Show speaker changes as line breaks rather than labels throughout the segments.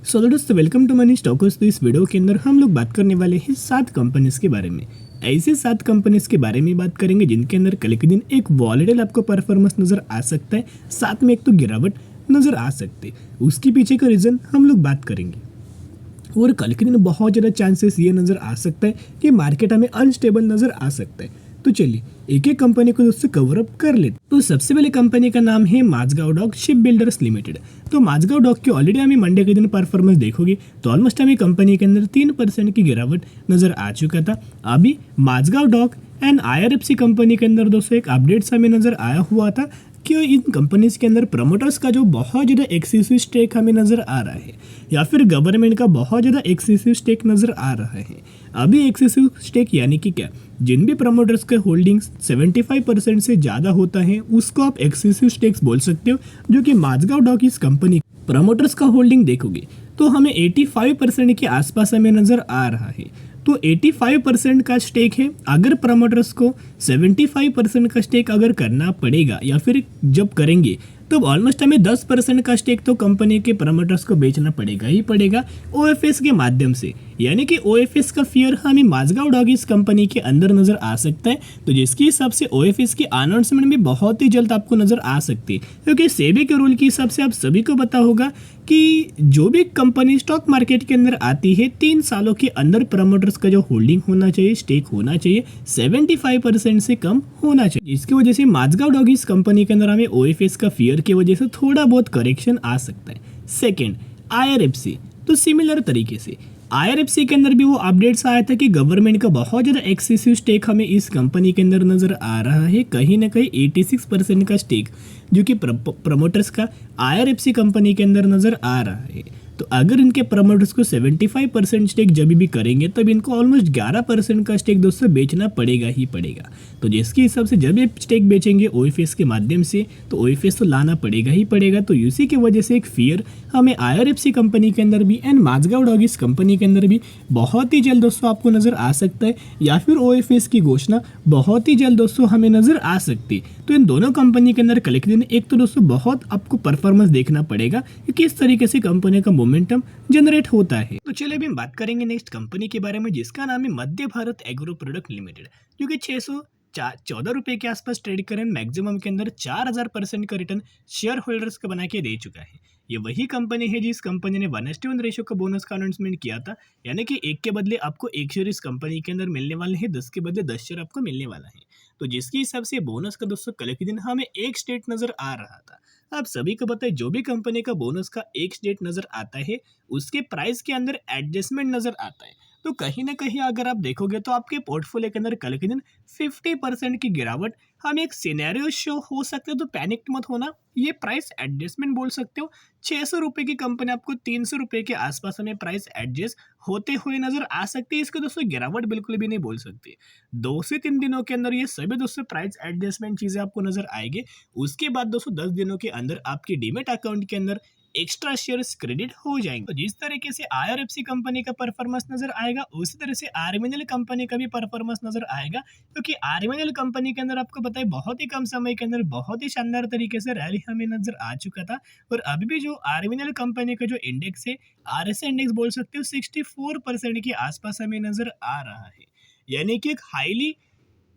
सो दोस्तों welcome to money stalkers. तो इस वीडियो के अंदर हम लोग बात करने वाले हैं 7 कंपनीज के बारे में। ऐसे 7 कंपनीज के बारे में बात करेंगे जिनके अंदर कल के दिन एक वॉलेटाइल आपको परफॉर्मेंस नजर आ सकता है, साथ में एक तो गिरावट नजर आ सकती है। उसके पीछे का रीजन हम लोग बात करेंगे और कल के दिन बहुत ज़्यादा चांसेस ये नज़र आ सकता है कि मार्केट हमें अनस्टेबल नज़र आ सकता है। तो चलिए एक एक कंपनी को दोस्तों कवर अप कर लेते। तो सबसे पहले कंपनी का नाम है Mazagon Dock Shipbuilders Limited. तो माझगांव डॉक की ऑलरेडी हमें मंडे के दिन परफॉर्मेंस देखोगे तो ऑलमोस्ट हमें कंपनी के अंदर 3% की गिरावट नजर आ चुका था। अभी Mazagon Dock and IRFC company के अंदर दोस्तों एक अपडेट्स हमें नजर आया हुआ था कि इन कंपनीज के अंदर प्रमोटर्स का जो बहुत ज़्यादा एक्सेसिव स्टेक हमें नज़र आ रहा है या फिर गवर्नमेंट का बहुत ज़्यादा एक्सेसिव स्टेक नज़र आ रहा है। अभी एक्सेसिव स्टेक यानी कि क्या, जिन भी प्रमोटर्स का होल्डिंग्स 75% से ज़्यादा होता है उसको आप एक्सेसिव स्टेक्स बोल सकते हो, जो कि माझगांव डॉक इस कंपनी प्रमोटर्स का होल्डिंग देखोगे तो हमें 85% के आसपास हमें नज़र आ रहा है। तो 85% का स्टेक है। अगर प्रमोटर्स को 75% का स्टेक अगर करना पड़ेगा या फिर जब करेंगे तो ऑलमोस्ट हमें 10% का स्टेक तो कंपनी के प्रमोटर्स को बेचना पड़ेगा ही पड़ेगा OFS के माध्यम से। यानी कि OFS का फियर हमें माझगांव डॉक इस कंपनी के अंदर नजर आ सकता है। तो जिसके हिसाब से OFS की अनाउंसमेंट भी बहुत ही जल्द आपको नजर आ सकती है, क्योंकि सेबी के रूल के हिसाब से आप सभी को पता होगा कि जो भी कंपनी स्टॉक मार्केट के अंदर आती है 3 सालों के अंदर प्रमोटर्स का जो होल्डिंग होना चाहिए, स्टेक होना चाहिए 75% से कम होना चाहिए। इसकी वजह से माझगांव डॉक इस कंपनी के अंदर हमें OFS का फियर की वजह से थोड़ा बहुत करेक्शन आ सकता है। Second, IRFC। तो सिमिलर तरीके से IRFC के अंदर भी वो अपडेट्स आया था कि गवर्नमेंट का बहुत ज़्यादा एक्सेसिव स्टेक हमें इस कंपनी के अंदर नज़र आ रहा है। कहीं ना कहीं 86% का स्टेक जो कि प्रमोटर्स का IRFC कंपनी के अंदर नज़र आ रहा है। तो अगर इनके प्रमोटर्स को 75% स्टेक जब भी करेंगे तब इनको ऑलमोस्ट 11% का स्टेक दोस्तों बेचना पड़ेगा ही पड़ेगा। तो जिसके हिसाब से जब ये स्टेक बेचेंगे OFS के माध्यम से तो OFS तो लाना पड़ेगा ही पड़ेगा। तो इसी की वजह से एक फियर हमें IRFC कंपनी के अंदर भी एंड माझगांव डॉक इस कंपनी के अंदर भी बहुत ही जल्द दोस्तों आपको नज़र आ सकता है, या फिर OFS की घोषणा बहुत ही जल्द दोस्तों हमें नज़र आ सकती है। तो इन दोनों कंपनी के अंदर कल के दिन एक तो दोस्तों बहुत आपको परफॉर्मेंस देखना पड़ेगा कि किस तरीके से कंपनी का मोमेंटम जनरेट होता है। तो चलिए अभी हम बात करेंगे नेक्स्ट कंपनी के बारे में जिसका नाम है मध्य भारत एग्रो प्रोडक्ट लिमिटेड, जो कि 614 रुपए के आसपास ट्रेड करें मैक्सिमम के अंदर 4000% का रिटर्न शेयर होल्डर्स को बना के दे चुका है। ये वही कंपनी है जिस कंपनी ने 1:1 रेशियो का बोनस का अनाउंसमेंट किया था, यानी कि 1 के बदले आपको 1 शेयर इस कंपनी के अंदर मिलने वाले हैं, 10 के बदले 10 शेयर आपको मिलने वाला है। तो जिसके हिसाब से बोनस का दोस्तों कल के दिन हमें एक स्टेट नजर आ रहा था। आप सभी को पता है जो भी कंपनी का बोनस का एक स्टेट नजर आता है उसके प्राइस के अंदर एडजस्टमेंट नजर आता है। तो कहीं ना कहीं अगर आप देखोगे तो आपके पोर्टफोलियो के अंदर कल के दिन 50% की गिरावट हमें एक सिनेरियो शो हो सकता है। तो पैनिक मत होना, ये प्राइस एडजस्टमेंट बोल सकते हो। 600 रुपए की कंपनी आपको 300 रुपए के आसपास हमें प्राइस एडजस्ट होते हुए नजर आ सकती है। इसको दोस्तों गिरावट बिल्कुल भी नहीं बोल सकते। 2 से 3 दिनों के अंदर ये सभी दोस्तों प्राइस एडजस्टमेंट चीजें आपको नजर आएगी। उसके बाद दोस्तों 10 दिनों के अंदर आपकी डीमेट अकाउंट के अंदर एक्स्ट्रा शेयर्स क्रेडिट हो जाएंगे। तो जिस तरीके से IRFC कंपनी का परफॉर्मेंस नजर आएगा उसी तरह से RMNL कंपनी का भी परफॉर्मेंस नजर आएगा, क्योंकि RMNL कंपनी के अंदर आपको पता है बहुत ही कम समय के अंदर बहुत ही शानदार तरीके से रैली हमें नजर आ चुका था। और अभी भी जो RMNL कंपनी का जो इंडेक्स है, RSI इंडेक्स बोल सकते हो, 64% के आसपास हमें नजर आ रहा है। यानी कि एक हाईली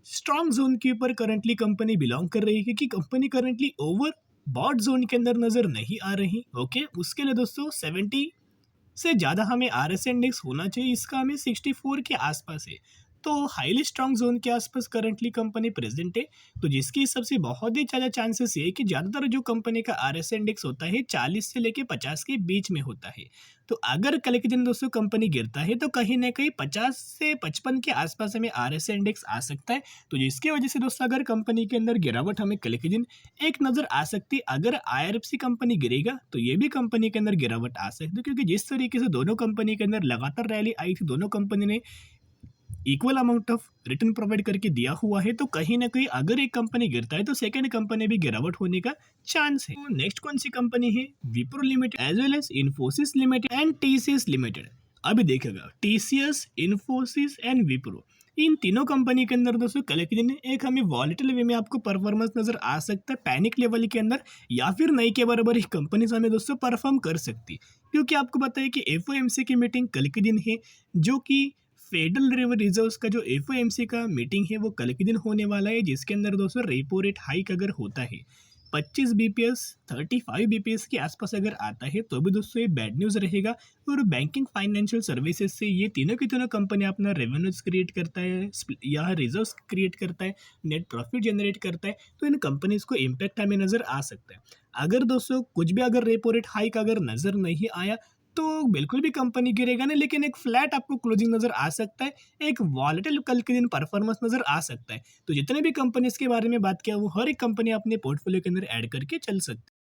स्ट्रॉन्ग जोन के ऊपर करंटली कंपनी बिलोंग कर रही है, कि company currently overbought zone के अंदर नजर नहीं आ रही। ओके, उसके लिए दोस्तों 70 से ज़्यादा हमें RSI इंडेक्स होना चाहिए, इसका हमें 64 के आसपास है। तो हाईली स्ट्रॉन्ग जोन के आसपास करंटली कंपनी प्रेजेंट है। तो जिसके हिसाब से बहुत ही ज़्यादा चांसेस ये है कि ज़्यादातर जो कंपनी का RSI इंडेक्स होता है 40 से लेके 50 के बीच में होता है। तो अगर कल के दिन दोस्तों कंपनी गिरता है तो कहीं ना कहीं 50 से 55 के आसपास हमें RSI इंडेक्स आ सकता है। तो जिसकी वजह से दोस्तों अगर कंपनी के अंदर गिरावट हमें कल के दिन एक नज़र आ सकती है। अगर IRFC कंपनी गिरेगा तो ये भी कंपनी के अंदर गिरावट आ सकती है, क्योंकि जिस तरीके से दोनों कंपनी के अंदर लगातार रैली आई थी, दोनों कंपनी ने equal amount of return provide करके दिया हुआ है। तो कहीं ना कहीं अगर एक कंपनी गिरता है तो सेकंड कंपनी भी गिरावट होने का चांस है। तो नेक्स्ट कौन सी कंपनी है? Wipro Limited as well as Infosys Limited and TCS Limited. अभी देखेगा TCS, इन्फोसिस एंड विप्रो, इन तीनों कंपनी के अंदर दोस्तों कल के दिन एक हमें वॉलेटिल वे में आपको परफॉर्मेंस नजर आ सकता है पैनिक लेवल के अंदर, या फिर नहीं के बराबर ही कंपनीज हमें दोस्तों परफॉर्म कर सकती, क्योंकि आपको पता है कि एफओएमसी की मीटिंग कल के दिन है, जो कि फेडरल रिजर्व का जो एफओएमसी का मीटिंग है वो कल के दिन होने वाला है, जिसके अंदर दोस्तों रेपो रेट हाइक अगर होता है 25 बीपीएस 35 बीपीएस के आसपास अगर आता है तो भी दोस्तों ये बैड न्यूज़ रहेगा। और बैंकिंग फाइनेंशियल सर्विसेज से ये तीनों की तीनों कंपनी अपना रेवेन्यूज क्रिएट करता है या रिजर्व्स क्रिएट करता है, नेट प्रॉफिट जनरेट करता है, तो इन कंपनीज को इम्पैक्ट हमें नज़र आ सकता है। अगर दोस्तों कुछ भी अगर रेपो रेट हाइक अगर नज़र नहीं आया तो बिल्कुल भी कंपनी गिरेगा नहीं, लेकिन एक फ्लैट आपको क्लोजिंग नजर आ सकता है, एक वॉलेटिल कल के दिन परफॉर्मेंस नजर आ सकता है। तो जितने भी कंपनीज के बारे में बात किया वो हर एक कंपनी अपने पोर्टफोलियो के अंदर ऐड करके चल सकती है।